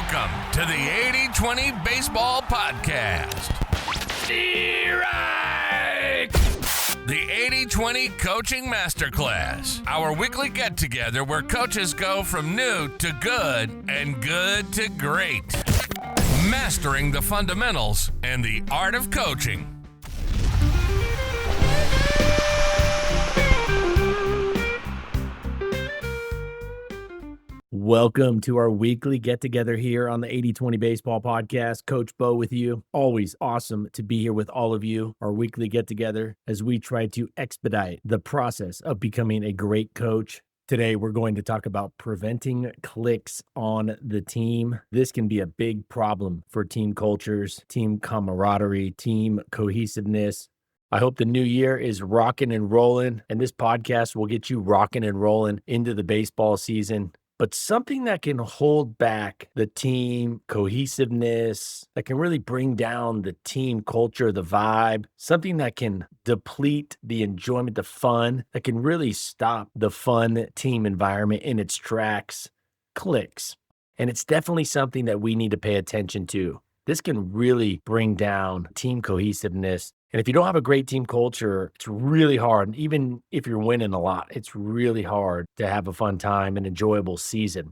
Welcome to the 80-20 Baseball Podcast. Strike! The 80-20 Coaching Masterclass, our weekly get-together where coaches go from new to good and good to great. Mastering the fundamentals and the art of coaching. Welcome to our weekly get-together here on the 80-20 Baseball Podcast. Coach Bo with you. Always awesome to be here with all of you, our weekly get-together, as we try to expedite the process of becoming a great coach. Today, we're going to talk about preventing cliques on the team. This can be a big problem for team cultures, team camaraderie, team cohesiveness. I hope the new year is rocking and rolling, and this podcast will get you rocking and rolling into the baseball season. But something that can hold back the team cohesiveness, that can really bring down the team culture, the vibe, something that can deplete the enjoyment, the fun, that can really stop the fun team environment in its tracks, cliques. And it's definitely something that we need to pay attention to. This can really bring down team cohesiveness. And if you don't have a great team culture, it's really hard. Even if you're winning a lot, it's really hard to have a fun time and enjoyable season.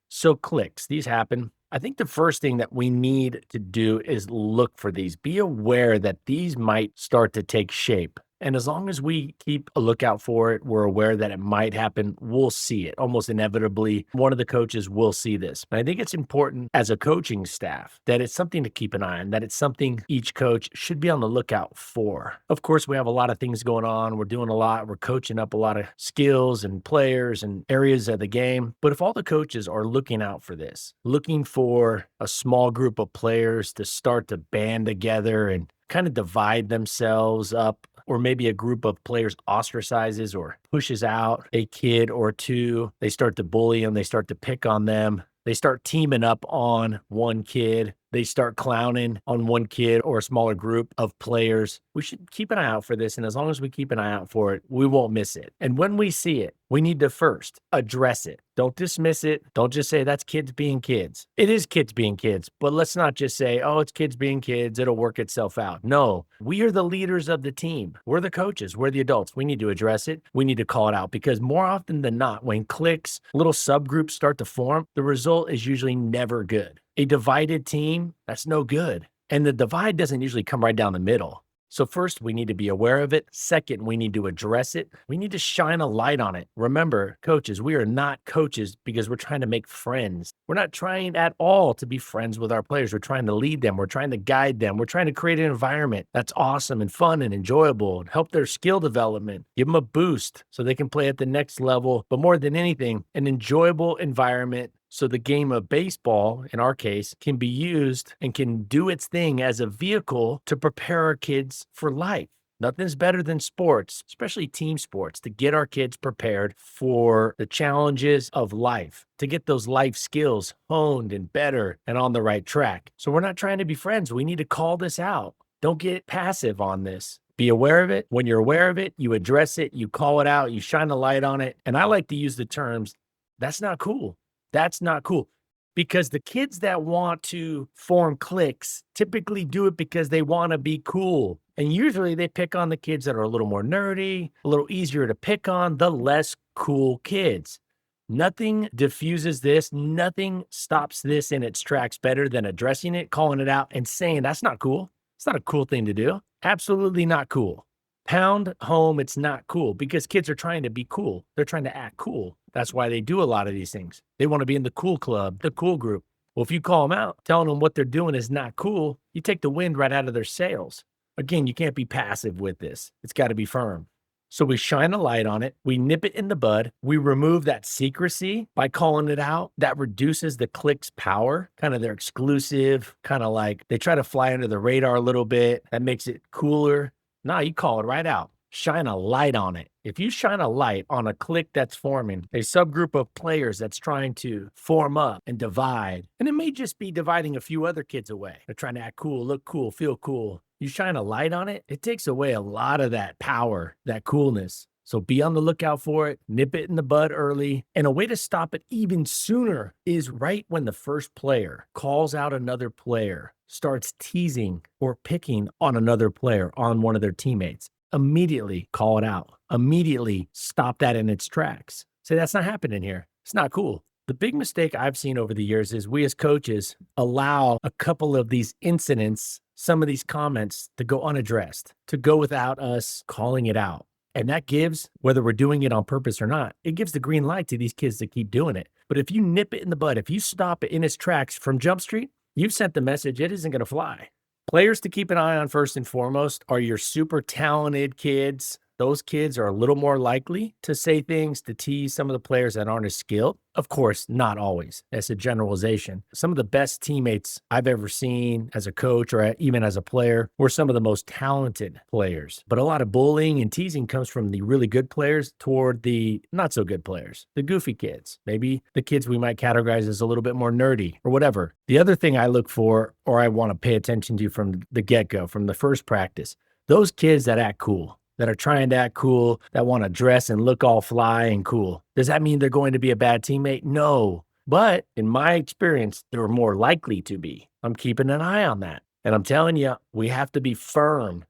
So cliques, these happen. I think the first thing that we need to do is look for these. Be aware that these might start to take shape. And as long as we keep a lookout for it, we're aware that it might happen, we'll see it. Almost inevitably, one of the coaches will see this. And I think it's important as a coaching staff that it's something to keep an eye on, that it's something each coach should be on the lookout for. Of course, we have a lot of things going on. We're doing a lot. We're coaching up a lot of skills and players and areas of the game. But if all the coaches are looking out for this, looking for a small group of players to start to band together and kind of divide themselves up, or maybe a group of players ostracizes or pushes out a kid or two. They start to bully them. They start to pick on them. They start teaming up on one kid. They start clowning on one kid or a smaller group of players. We should keep an eye out for this. And as long as we keep an eye out for it, we won't miss it. And when we see it, we need to first address it. Don't dismiss it. Don't just say that's kids being kids. It is kids being kids, but let's not just say, oh, it's kids being kids. It'll work itself out. No, we are the leaders of the team. We're the coaches. We're the adults. We need to address it. We need to call it out because more often than not, when cliques, little subgroups start to form, the result is usually never good. A divided team, that's no good. And the divide doesn't usually come right down the middle. So first, we need to be aware of it. Second, we need to address it. We need to shine a light on it. Remember, coaches, we are not coaches because we're trying to make friends. We're not trying at all to be friends with our players. We're trying to lead them. We're trying to guide them. We're trying to create an environment that's awesome and fun and enjoyable and help their skill development. Give them a boost so they can play at the next level. But more than anything, an enjoyable environment so the game of baseball, in our case, can be used and can do its thing as a vehicle to prepare our kids for life. Nothing's better than sports, especially team sports, to get our kids prepared for the challenges of life, to get those life skills honed and better and on the right track. So we're not trying to be friends. We need to call this out. Don't get passive on this. Be aware of it. When you're aware of it, you address it, you call it out, you shine a light on it. And I like to use the terms, that's not cool. That's not cool, because the kids that want to form cliques typically do it because they want to be cool. And usually they pick on the kids that are a little more nerdy, a little easier to pick on, the less cool kids. Nothing diffuses this. Nothing stops this in its tracks better than addressing it, calling it out, and saying, that's not cool. It's not a cool thing to do. Absolutely not cool. Pound home, it's not cool because kids are trying to be cool. They're trying to act cool. That's why they do a lot of these things. They want to be in the cool club, the cool group. Well, if you call them out, telling them what they're doing is not cool, you take the wind right out of their sails. Again, you can't be passive with this. It's got to be firm. So we shine a light on it. We nip it in the bud. We remove that secrecy by calling it out. That reduces the clique's power, kind of their exclusive, kind of like they try to fly under the radar a little bit. That makes it cooler. No, you call it right out. Shine a light on it. If you shine a light on a clique that's forming, a subgroup of players that's trying to form up and divide, and it may just be dividing a few other kids away. They're trying to act cool, look cool, feel cool. You shine a light on it, it takes away a lot of that power, that coolness. So be on the lookout for it, nip it in the bud early. And a way to stop it even sooner is right when the first player calls out another player, starts teasing or picking on another player, on one of their teammates. Immediately call it out. Immediately stop that in its tracks. Say, that's not happening here. It's not cool. The big mistake I've seen over the years is we as coaches allow a couple of these incidents, some of these comments to go unaddressed, to go without us calling it out. And that gives, whether we're doing it on purpose or not, it gives the green light to these kids to keep doing it. But if you nip it in the bud, if you stop it in its tracks from Jump Street, you've sent the message it isn't going to fly. Players to keep an eye on first and foremost are your super talented kids. Those kids are a little more likely to say things to tease some of the players that aren't as skilled. Of course, not always. That's a generalization. Some of the best teammates I've ever seen as a coach or even as a player were some of the most talented players. But a lot of bullying and teasing comes from the really good players toward the not so good players, the goofy kids, maybe the kids we might categorize as a little bit more nerdy or whatever. The other thing I look for, or I want to pay attention to from the get-go, from the first practice, those kids that act cool, that are trying to act cool, that want to dress and look all fly and cool. Does that mean they're going to be a bad teammate? No. But in my experience, they're more likely to be. I'm keeping an eye on that. And I'm telling you, we have to be firm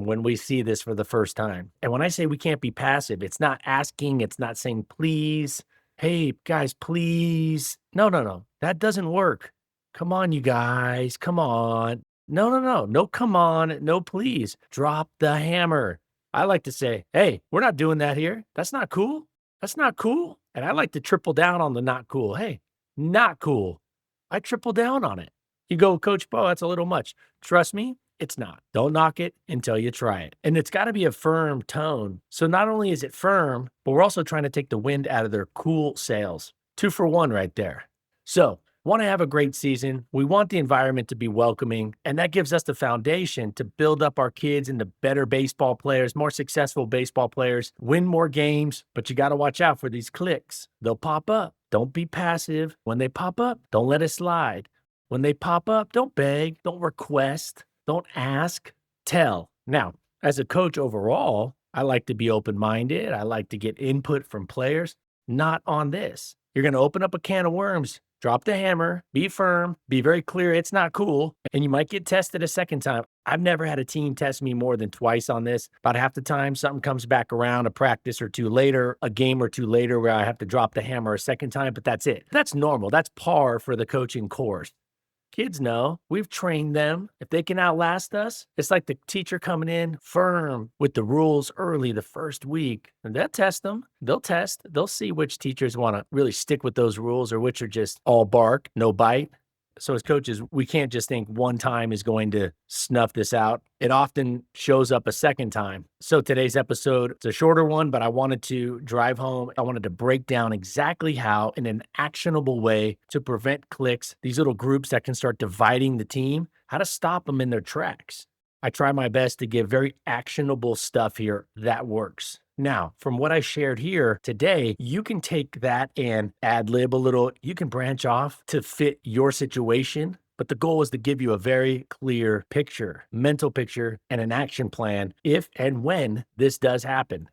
when we see this for the first time. And when I say we can't be passive, it's not asking, it's not saying, please, hey, guys, please. No. That doesn't work. Come on, you guys, come on. No, come on, no, please. Drop the hammer. I like to say, hey, we're not doing that here. That's not cool. That's not cool. And I like to triple down on the not cool. Hey, not cool. I triple down on it. You go, Coach Bo, that's a little much. Trust me, it's not. Don't knock it until you try it. And it's got to be a firm tone. So not only is it firm, but we're also trying to take the wind out of their cool sails. 2 for 1 right there. So want to have a great season. We want the environment to be welcoming, and that gives us the foundation to build up our kids into better baseball players, more successful baseball players, win more games, but you got to watch out for these clicks. They'll pop up. Don't be passive. When they pop up, don't let it slide. When they pop up, don't beg, don't request, don't ask, tell. Now, as a coach overall, I like to be open-minded. I like to get input from players. Not on this. You're going to open up a can of worms. Drop the hammer, be firm, be very clear it's not cool, and you might get tested a second time. I've never had a team test me more than twice on this. About half the time, something comes back around, a practice or two later, a game or two later, where I have to drop the hammer a second time, but that's it. That's normal. That's par for the coaching course. Kids know. We've trained them. If they can outlast us, it's like the teacher coming in firm with the rules early the first week. And they'll test them. They'll test. They'll see which teachers want to really stick with those rules or which are just all bark, no bite. So as coaches, we can't just think one time is going to snuff this out. It often shows up a second time. So today's episode, it's a shorter one, but I wanted to drive home. I wanted to break down exactly how, in an actionable way, to prevent cliques, these little groups that can start dividing the team, how to stop them in their tracks. I try my best to give very actionable stuff here that works. Now, from what I shared here today, you can take that and ad-lib a little. You can branch off to fit your situation. But the goal is to give you a very clear picture, mental picture, and an action plan if and when this does happen.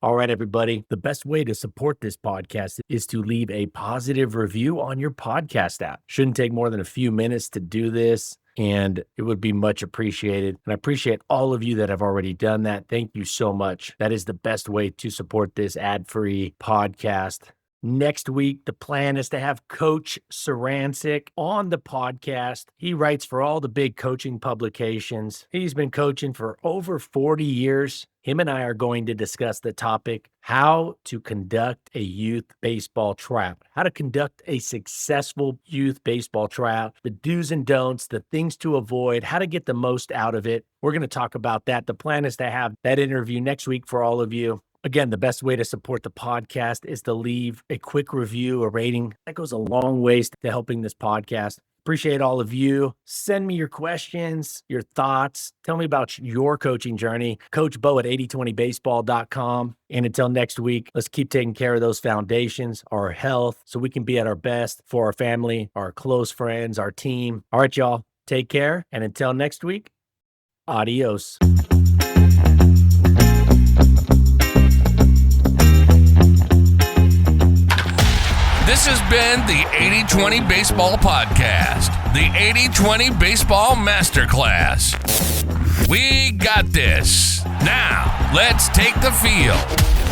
All right, everybody, the best way to support this podcast is to leave a positive review on your podcast app. Shouldn't take more than a few minutes to do this, and it would be much appreciated. And I appreciate all of you that have already done that. Thank you so much. That is the best way to support this ad-free podcast. Next week, the plan is to have Coach Sarancic on the podcast. He writes for all the big coaching publications. He's been coaching for over 40 years. Him and I are going to discuss the topic, how to conduct a youth baseball tryout, how to conduct a successful youth baseball tryout, the do's and don'ts, the things to avoid, how to get the most out of it. We're going to talk about that. The plan is to have that interview next week for all of you. Again, the best way to support the podcast is to leave a quick review, a rating. That goes a long ways to helping this podcast. Appreciate all of you. Send me your questions, your thoughts. Tell me about your coaching journey. Coach Bo at 8020baseball.com. And until next week, let's keep taking care of those foundations, our health, so we can be at our best for our family, our close friends, our team. All right, y'all. Take care. And until next week, adios. This has been the 80-20 Baseball Podcast, the 80-20 Baseball Masterclass. We got this. Now, let's take the field.